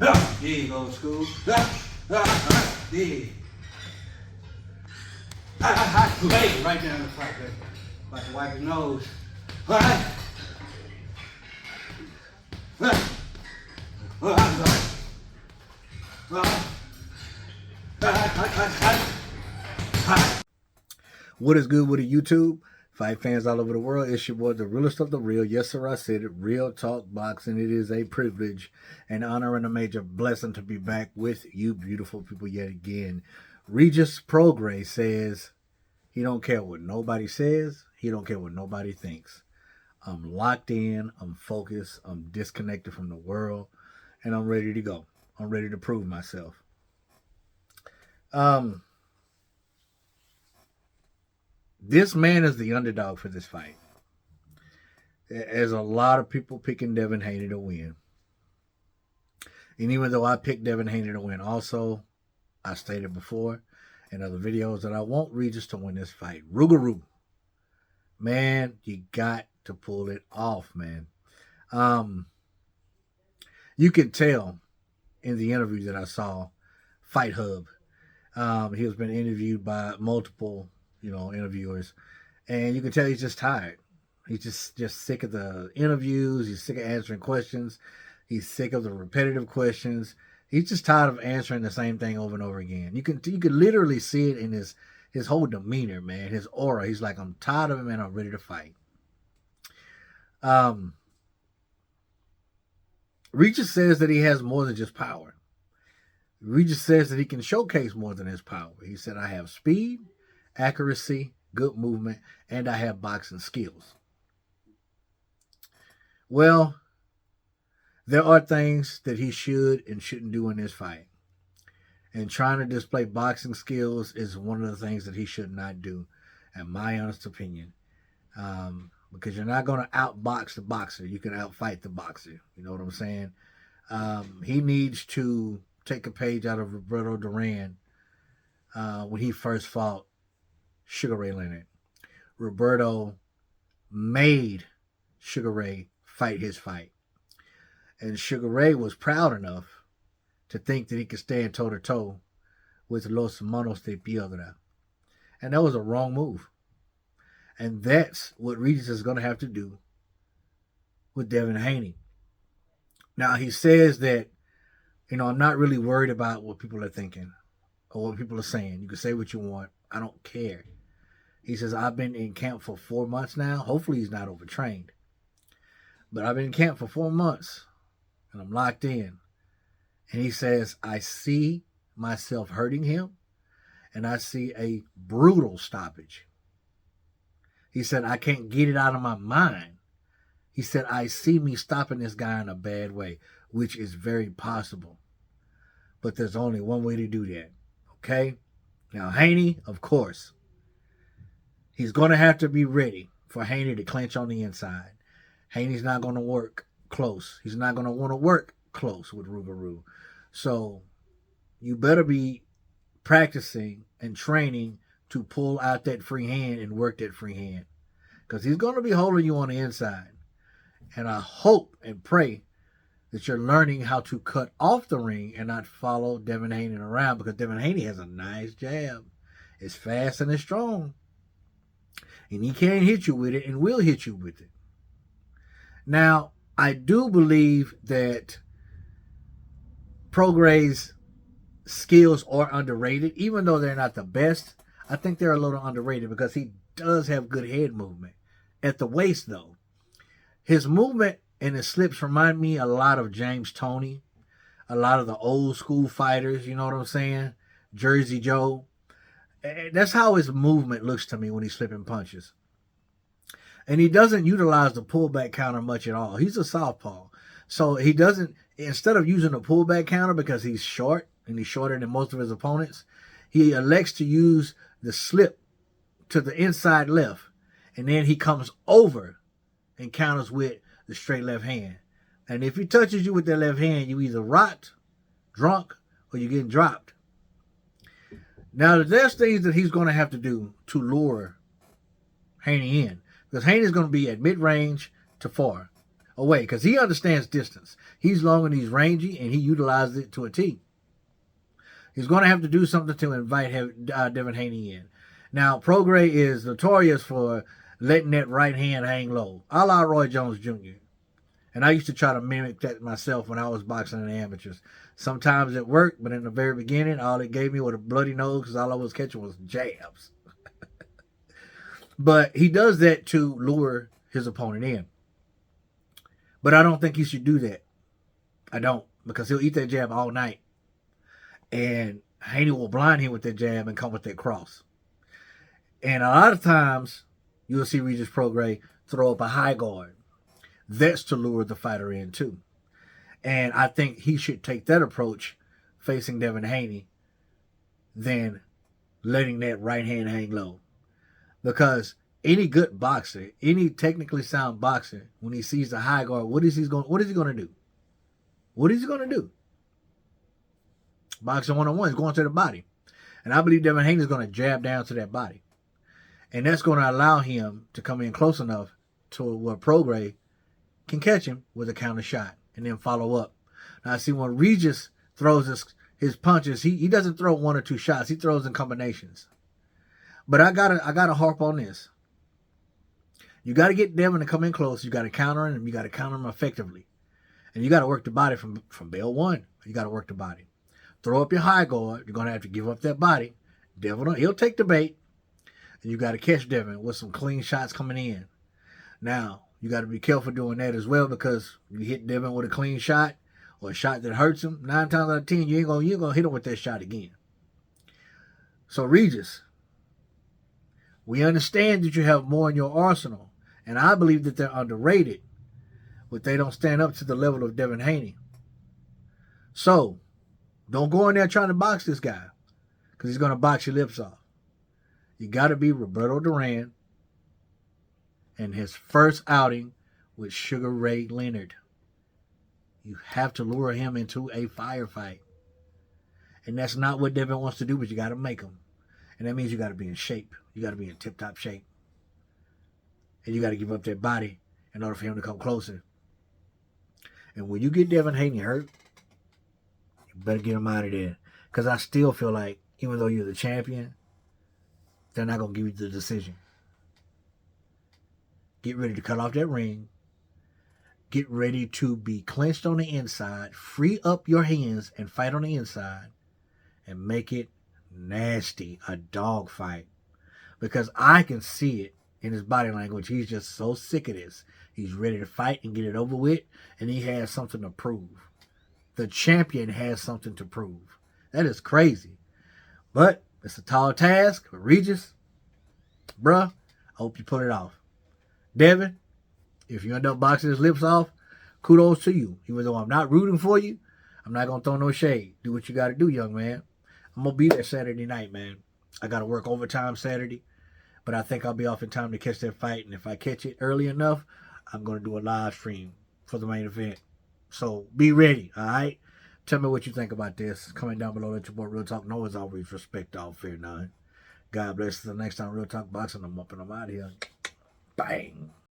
There you go, school. There. Hey, right down the front there. About to wipe his nose. All right. What is good with the YouTube? Fight fans all over the world. It's your boy, the realest of the real. Yes, sir, I said it. Real talk boxing. It is a privilege, an honor, and a major blessing to be back with you beautiful people yet again. Regis Prograis says he don't care what nobody says. He don't care what nobody thinks. I'm locked in. I'm focused. I'm disconnected from the world. And I'm ready to go. I'm ready to prove myself. This man is the underdog for this fight. There's a lot of people picking Devin Haney to win. And even though I picked Devin Haney to win also, I stated before in other videos that I want Regis to win this fight. Rougarou. Man, you got to pull it off, man. You can tell in the interview that I saw, Fight Hub. He has been interviewed by multiple interviewers, and you can tell he's just tired. He's just sick of the interviews. He's sick of answering questions. He's sick of the repetitive questions. He's just tired of answering the same thing over and over again. You could literally see it in his whole demeanor, man, his aura. He's like, I'm tired of him and I'm ready to fight. Regis says that he has more than just power. Regis says that he can showcase more than his power. He said, I have speed, accuracy, good movement, and I have boxing skills. Well, there are things that he should and shouldn't do in this fight. And trying to display boxing skills is one of the things that he should not do, in my honest opinion. Because you're not going to outbox the boxer. You can outfight the boxer. You know what I'm saying? He needs to take a page out of Roberto Duran when he first fought Sugar Ray Leonard. Roberto made Sugar Ray fight his fight. And Sugar Ray was proud enough to think that he could stand toe-to-toe with Los Manos de Piedra. And that was a wrong move. And that's what Regis is going to have to do with Devin Haney. Now, he says that, I'm not really worried about what people are thinking or what people are saying. You can say what you want. I don't care. He says, I've been in camp for 4 months now. Hopefully he's not overtrained. But I've been in camp for 4 months, and I'm locked in. And he says, I see myself hurting him, and I see a brutal stoppage. He said, I can't get it out of my mind. He said, I see me stopping this guy in a bad way, which is very possible. But there's only one way to do that, okay? Now, Haney, of course, he's going to have to be ready for Haney to clinch on the inside. Haney's not going to work close. He's not going to want to work close with Rougarou. So you better be practicing and training to pull out that free hand and work that free hand. Because he's going to be holding you on the inside. And I hope and pray that you're learning how to cut off the ring and not follow Devin Haney around, because Devin Haney has a nice jab. It's fast and it's strong. And he can hit you with it and will hit you with it. Now, I do believe that Prograis' skills are underrated. Even though they're not the best, I think they're a little underrated because he does have good head movement. At the waist, though, his movement and his slips remind me a lot of James Toney, a lot of the old school fighters, you know what I'm saying? Jersey Joe. That's how his movement looks to me when he's slipping punches. And he doesn't utilize the pullback counter much at all. He's a southpaw. So he doesn't, instead of using the pullback counter because he's short and he's shorter than most of his opponents, he elects to use the slip to the inside left. And then he comes over and counters with the straight left hand. And if he touches you with that left hand, you either rot, drunk, or you're getting dropped. Now, there's things that he's going to have to do to lure Haney in. Because Haney's going to be at mid-range to far. away because he understands distance. He's long and he's rangy, and he utilizes it to a T. He's going to have to do something to invite Devin Haney in. Now, Prograis is notorious for letting that right hand hang low, a la Roy Jones Jr. And I used to try to mimic that myself when I was boxing in the amateurs. Sometimes it worked, but in the very beginning, all it gave me was a bloody nose because all I was catching was jabs. But he does that to lure his opponent in. But I don't think he should do that. I don't, because he'll eat that jab all night. And Haney will blind him with that jab and come with that cross. And a lot of times, you'll see Regis Prograis throw up a high guard. That's to lure the fighter in too. And I think he should take that approach facing Devin Haney than letting that right hand hang low. Because any good boxer, any technically sound boxer, when he sees the high guard, what is he going to do? What is he going to do? Boxing one-on-one is going to the body. And I believe Devin Haney is going to jab down to that body. And that's going to allow him to come in close enough to where Prograis can catch him with a counter shot and then follow up. Now, see, when Regis throws his punches, he doesn't throw one or two shots. He throws in combinations. But I gotta harp on this. You got to get Devin to come in close. You got to counter him, and you got to counter him effectively. And you got to work the body from bell one. You got to work the body. Throw up your high guard. You're going to have to give up that body. Devin, he'll take the bait. And you got to catch Devin with some clean shots coming in. Now, you got to be careful doing that as well, because you hit Devin with a clean shot or a shot that hurts him, 9 times out of 10, you ain't gonna hit him with that shot again. So, Regis, we understand that you have more in your arsenal, and I believe that they're underrated, but they don't stand up to the level of Devin Haney. So, don't go in there trying to box this guy, because he's going to box your lips off. You got to be Roberto Duran in his first outing with Sugar Ray Leonard. You have to lure him into a firefight. And that's not what Devin wants to do, but you got to make him. And that means you got to be in shape. You got to be in tip-top shape. And you got to give up that body in order for him to come closer. And when you get Devin Haney hurt, you better get him out of there. Because I still feel like, even though you're the champion, they're not going to give you the decision. Get ready to cut off that ring. Get ready to be clenched on the inside. Free up your hands and fight on the inside. And make it nasty. A dog fight. Because I can see it in his body language. He's just so sick of this. He's ready to fight and get it over with. And he has something to prove. The champion has something to prove. That is crazy. But it's a tall task. But Regis, bruh, I hope you pull it off. Devin, if you end up boxing his lips off, kudos to you. Even though I'm not rooting for you, I'm not going to throw no shade. Do what you got to do, young man. I'm going to be there Saturday night, man. I got to work overtime Saturday, but I think I'll be off in time to catch that fight. And if I catch it early enough, I'm going to do a live stream for the main event. So be ready, all right? Tell me what you think about this. Comment down below. Let your boy Real Talk know. As always, respect all, fear none. God bless. Until next time, Real Talk Boxing. I'm up and I'm out of here. Bang.